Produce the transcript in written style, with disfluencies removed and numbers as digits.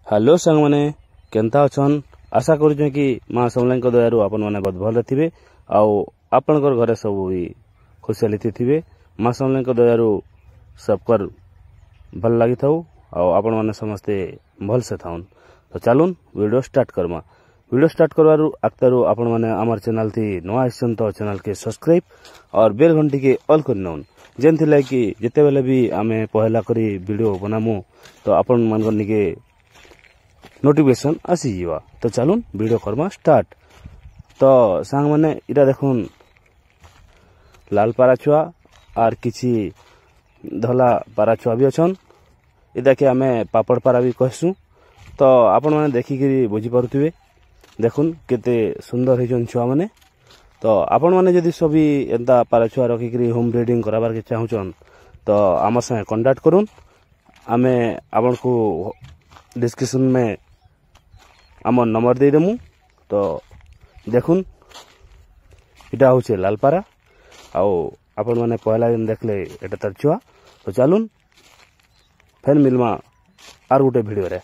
Hello सांग मैंने Kenta अछन आशा करूँ कि माँ समलाई दयारू आपण मैंने बहुत भल थे आपण घरे सब भी खुशहाली थे। माँ समलाई दयारू सबकर भल लगी था आपण मैंने समस्ते भल से थाउन। तो चलून वीडियो स्टार्ट करमा। वीडियो स्टार्ट करवारू आगतारू आपण मैंने आमार चैनल थी नुआ आइसन तो चैनल के सब्सक्राइब और बेल घंटी के ऑल कर नौन जेन थिला कि जिते बेले भी आमे पहला करी वीडियो बनामु तो आपण मन निके नोटिफिकेशन आसी जीवा। तो चलून वीडियो करमा स्टार्ट। तो सांग मैंने इरा देखुन लाल पारा छुआ और किसी धला पारा छुआ भी अच्छन। इदा के आमे पापड़ पारा भी कहसु। तो आपण मैंने देखिकी बुझी पारुथिबे देखुन केते सुंदर होइछन छुआ माने। तो आपण मैंने जदि सभी एंता पारा छुआ रखिकी होम ब्रीडिंग कराबार के चाहुचन तो आम संगे कांटेक्ट करूँ। आमे आपण को डिस्क्रिप्शन में आम नंबर दे देमु। तो देखुन इटा हूँ लालपारा आपण मैंने पहला दिन देखले एटा तार छुआ। तो चलून फेर मिलमा आर गोटे वीडियो रे।